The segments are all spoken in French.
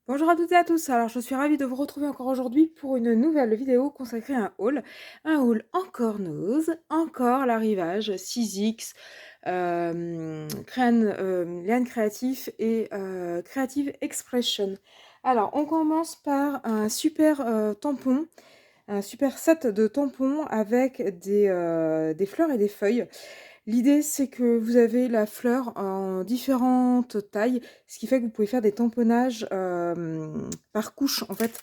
Bonjour à toutes et à tous, alors je suis ravie de vous retrouver encore aujourd'hui pour une nouvelle vidéo consacrée à un haul encore Nose, encore l'arrivage 6X, Liane Créatif et Creative Expression. Alors on commence par un super tampon, un super set de tampons avec des fleurs et des feuilles. L'idée, c'est que vous avez la fleur en différentes tailles, ce qui fait que vous pouvez faire des tamponnages par couche, en fait.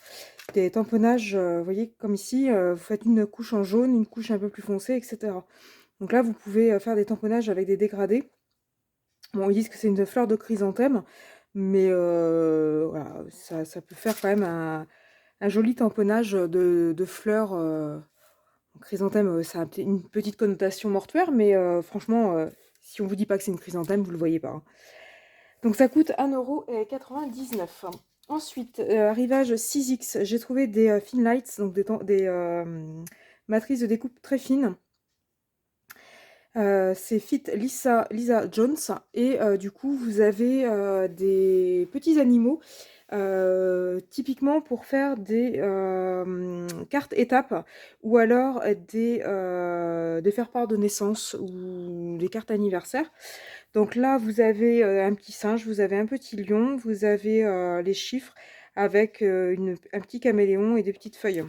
Des tamponnages, vous voyez, comme ici, vous faites une couche en jaune, une couche un peu plus foncée, etc. Donc là, vous pouvez faire des tamponnages avec des dégradés. Bon, ils disent que c'est une fleur de chrysanthème, mais voilà, ça peut faire quand même un joli tamponnage de fleurs. Chrysanthème, ça a une petite connotation mortuaire, mais franchement, si on vous dit pas que c'est une chrysanthème, vous le voyez pas, hein. Donc ça coûte 1,99 €. Ensuite, arrivage 6X, j'ai trouvé des Thin Lights, donc des matrices de découpe très fines. C'est Fit Lisa Jones et du coup vous avez des petits animaux typiquement pour faire des cartes étapes ou alors des faire-part de naissance ou des cartes anniversaires. Donc là vous avez un petit singe, vous avez un petit lion, vous avez les chiffres avec un petit caméléon et des petites feuilles.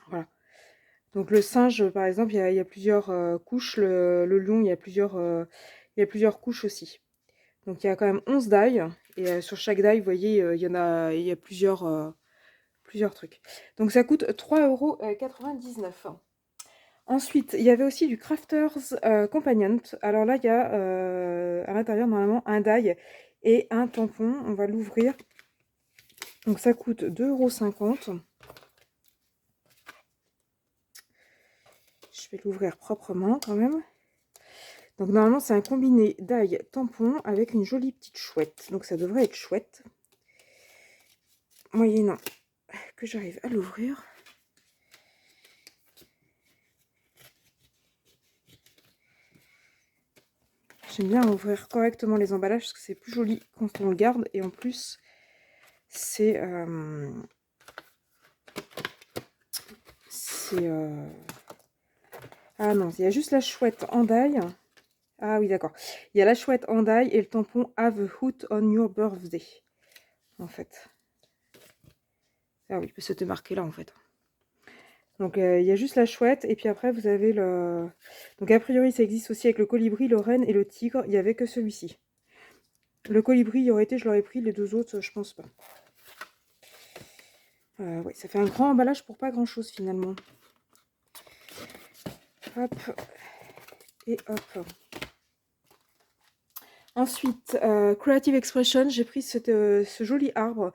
Voilà. Donc le singe, par exemple, il y a plusieurs couches. Le lion, il y a plusieurs couches aussi. Donc il y a quand même 11 die. Et sur chaque die, vous voyez, il y a plusieurs trucs. Donc ça coûte 3,99 €. Ensuite, il y avait aussi du Crafters Companion. Alors là, il y a à l'intérieur, normalement, un die et un tampon. On va l'ouvrir. Donc ça coûte 2,50 €. Je vais l'ouvrir proprement quand même. Donc normalement c'est un combiné d'ail tampon avec une jolie petite chouette. Donc ça devrait être chouette. Moyennant que j'arrive à l'ouvrir. J'aime bien ouvrir correctement les emballages parce que c'est plus joli quand on le garde. Et en plus c'est... Ah non, il y a juste la chouette en die. Ah oui d'accord. Il y a la chouette en die et le tampon Have a Hoot on Your Birthday. En fait. Ah oui, c'était marqué là en fait. Donc il y a juste la chouette et puis après vous avez le... Donc a priori ça existe aussi avec le colibri, le renne et le tigre, il n'y avait que celui-ci. Le colibri il aurait été, je l'aurais pris, les deux autres je pense pas. Ouais, ça fait un grand emballage pour pas grand chose finalement. Hop, et hop. Ensuite, Creative Expression, j'ai pris ce joli arbre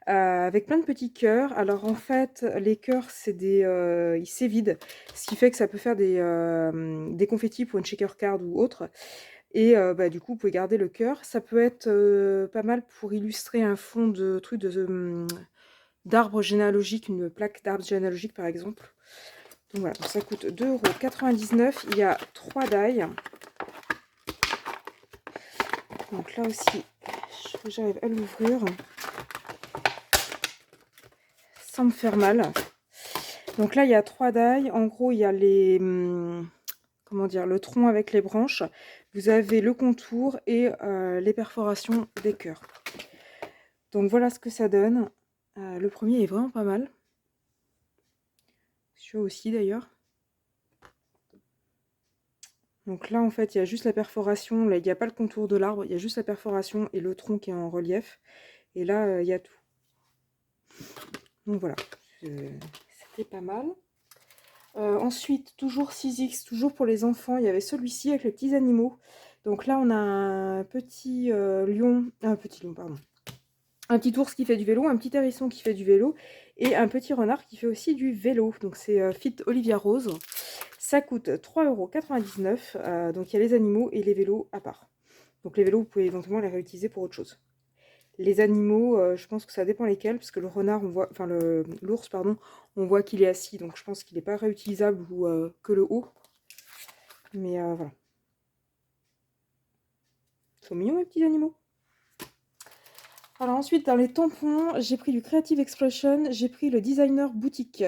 avec plein de petits cœurs. Alors en fait, les cœurs, c'est ils s'évident, ce qui fait que ça peut faire des confettis pour une shaker card ou autre. Et bah, du coup, vous pouvez garder le cœur. Ça peut être pas mal pour illustrer un fond de truc d'arbre généalogique, une plaque d'arbre généalogique par exemple. Donc voilà, donc ça coûte 2,99 €. Il y a 3 die. Donc là aussi, j'arrive à l'ouvrir sans me faire mal. Donc là, il y a 3 die. En gros, il y a comment dire, le tronc avec les branches. Vous avez le contour et les perforations des cœurs. Donc voilà ce que ça donne. Le premier est vraiment pas mal. Celui-là aussi d'ailleurs. Donc là, en fait, il y a juste la perforation. Là, il n'y a pas le contour de l'arbre. Il y a juste la perforation et le tronc qui est en relief. Et là, il y a tout. Donc voilà. C'était pas mal. Ensuite, toujours 6X, toujours pour les enfants. Il y avait celui-ci avec les petits animaux. Donc là, on a un petit lion. Un petit lion, pardon. Un petit ours qui fait du vélo, un petit hérisson qui fait du vélo et un petit renard qui fait aussi du vélo. Donc c'est Fit Olivia Rose. Ça coûte 3,99 €. Donc il y a les animaux et les vélos à part. Donc les vélos, vous pouvez éventuellement les réutiliser pour autre chose. Les animaux, je pense que ça dépend lesquels, parce que le renard, on voit, enfin l'ours, pardon, on voit qu'il est assis, donc je pense qu'il n'est pas réutilisable ou que le haut. Mais voilà. Ils sont mignons les petits animaux. Alors ensuite, dans les tampons, j'ai pris du Creative Expression, j'ai pris le Designer Boutique.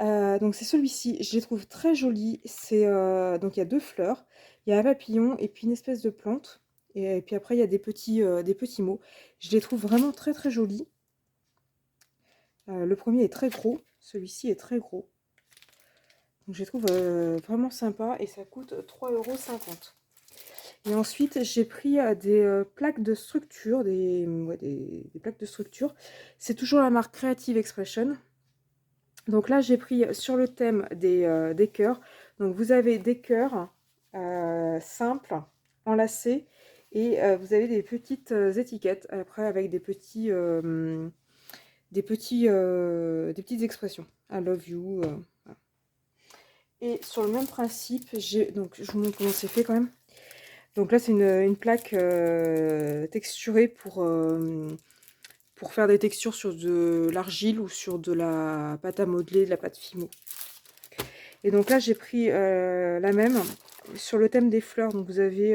Donc c'est celui-ci, je les trouve très jolis. Donc il y a 2 fleurs, il y a un papillon et puis une espèce de plante. Et puis après, il y a des petits mots. Je les trouve vraiment très très jolis. Le premier est très gros, celui-ci est très gros. Donc je les trouve vraiment sympas et ça coûte 3,50 €. Et ensuite, j'ai pris des plaques de structure, ouais, des plaques de structure. C'est toujours la marque Creative Expression. Donc là, j'ai pris sur le thème des cœurs. Donc vous avez des cœurs simples, enlacés, et vous avez des petites étiquettes après avec des petites expressions. I love you. Voilà. Et sur le même principe, donc je vous montre comment c'est fait quand même. Donc là, c'est une plaque texturée pour faire des textures sur de l'argile ou sur de la pâte à modeler, de la pâte Fimo. Et donc là, j'ai pris la même sur le thème des fleurs. Donc vous avez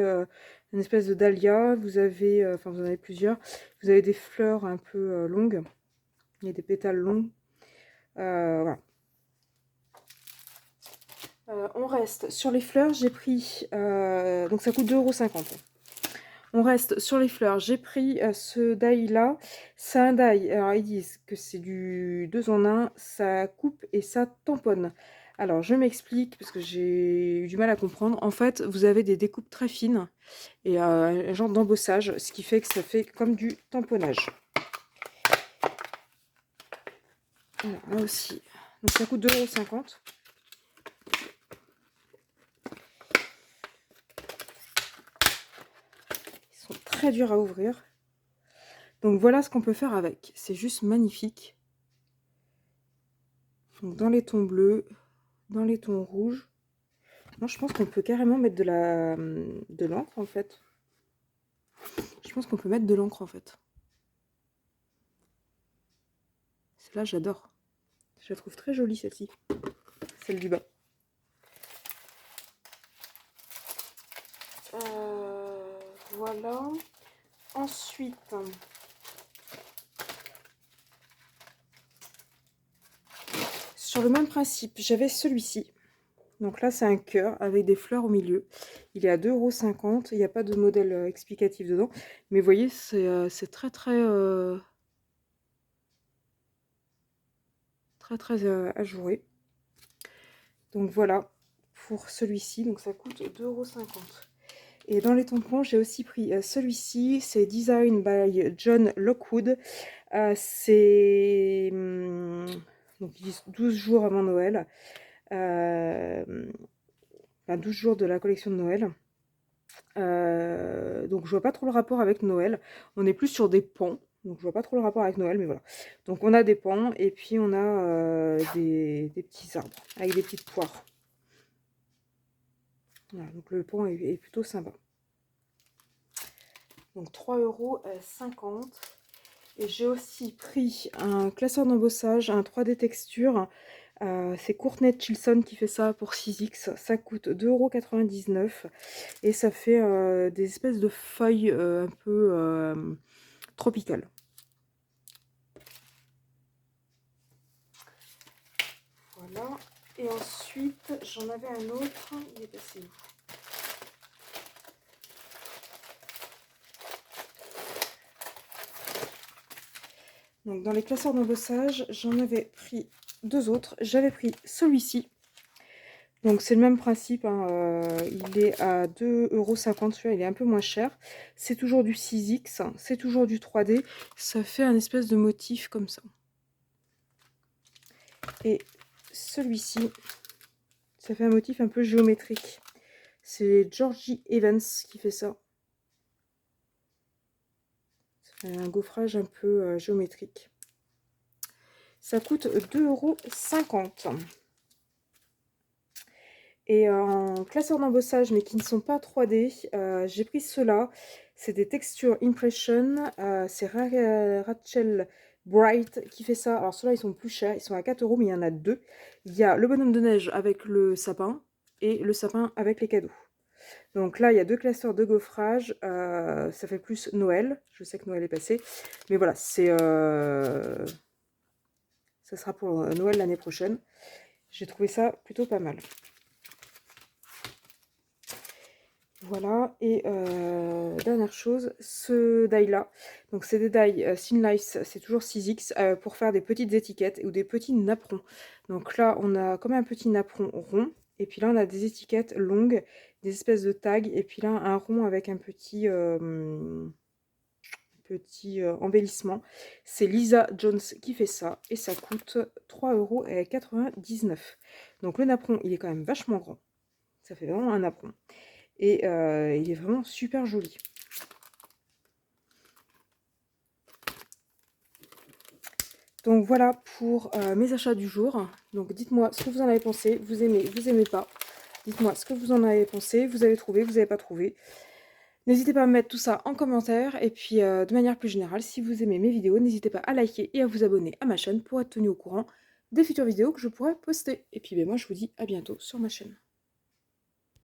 une espèce de dahlia, vous avez, enfin vous en avez plusieurs. Vous avez des fleurs un peu longues, il y a des pétales longs. Voilà. On reste sur les fleurs, j'ai pris, donc ça coûte 2,50 €. On reste sur les fleurs, j'ai pris ce die là, c'est un die, alors ils disent que c'est du 2 en 1, ça coupe et ça tamponne. Alors je m'explique parce que j'ai eu du mal à comprendre. En fait, vous avez des découpes très fines et un genre d'embossage, ce qui fait que ça fait comme du tamponnage. Voilà, là aussi. Donc ça coûte 2,50 €. Ils sont très durs à ouvrir. Donc voilà ce qu'on peut faire avec. C'est juste magnifique. Donc dans les tons bleus, dans les tons rouges. Moi, je pense qu'on peut carrément mettre de l'encre en fait. Je pense qu'on peut mettre de l'encre en fait. Celle-là, j'adore. Je la trouve très jolie celle-ci. Celle du bas. Voilà. Ensuite, sur le même principe, j'avais celui-ci. Donc là, c'est un cœur avec des fleurs au milieu. Il est à 2,50 €. Il n'y a pas de modèle explicatif dedans. Mais vous voyez, c'est très très ajouré. Donc voilà pour celui-ci. Donc ça coûte 2,50 €. Et dans les tampons, j'ai aussi pris celui-ci. C'est Design by John Lockwood. C'est donc ils disent 12 jours avant Noël. Enfin, 12 jours de la collection de Noël. Donc je vois pas trop le rapport avec Noël. On est plus sur des pans. Donc je vois pas trop le rapport avec Noël, mais voilà. Donc on a des pans et puis on a des petits arbres avec des petites poires. Voilà, donc le pan est plutôt sympa. Donc 3,50 €. Et j'ai aussi pris un classeur d'embossage, un 3D texture. C'est Courtney Chilson qui fait ça pour 6X. Ça coûte 2,99 €. Et ça fait des espèces de feuilles un peu tropicales. Voilà. Et ensuite, j'en avais un autre. Il est passé où? Donc dans les classeurs d'embossage, j'en avais pris 2 autres. J'avais pris celui-ci. Donc c'est le même principe, hein, il est à 2,50 €, celui-là il est un peu moins cher. C'est toujours du 6X, c'est toujours du 3D. Ça fait un espèce de motif comme ça. Et celui-ci, ça fait un motif un peu géométrique. C'est Georgie Evans qui fait ça. Ça fait un gaufrage un peu géométrique. Ça coûte 2,50 €. Et en classeur d'embossage, mais qui ne sont pas 3D, j'ai pris ceux-là. C'est des textures impression. C'est Rachel Bright qui fait ça. Alors ceux-là, ils sont plus chers. Ils sont à 4 €, mais il y en a deux. Il y a le bonhomme de neige avec le sapin et le sapin avec les cadeaux. Donc là, il y a 2 classeurs de gaufrage, ça fait plus Noël. Je sais que Noël est passé, mais voilà, ça sera pour Noël l'année prochaine. J'ai trouvé ça plutôt pas mal. Voilà, et dernière chose, ce die-là, donc c'est des die Sinlice, c'est toujours 6X, pour faire des petites étiquettes ou des petits napperons. Donc là, on a comme un petit napperon rond, et puis là, on a des étiquettes longues, des espèces de tags, et puis là, un rond avec un petit, embellissement. C'est Lisa Jones qui fait ça, et ça coûte 3,99 €. Donc le napperon, il est quand même vachement grand, ça fait vraiment un napperon. Et il est vraiment super joli. Donc voilà pour mes achats du jour. Donc dites-moi ce que vous en avez pensé. Vous aimez pas. Dites-moi ce que vous en avez pensé. Vous avez trouvé, vous n'avez pas trouvé. N'hésitez pas à me mettre tout ça en commentaire. Et puis de manière plus générale, si vous aimez mes vidéos, n'hésitez pas à liker et à vous abonner à ma chaîne pour être tenu au courant des futures vidéos que je pourrai poster. Et puis ben, moi je vous dis à bientôt sur ma chaîne.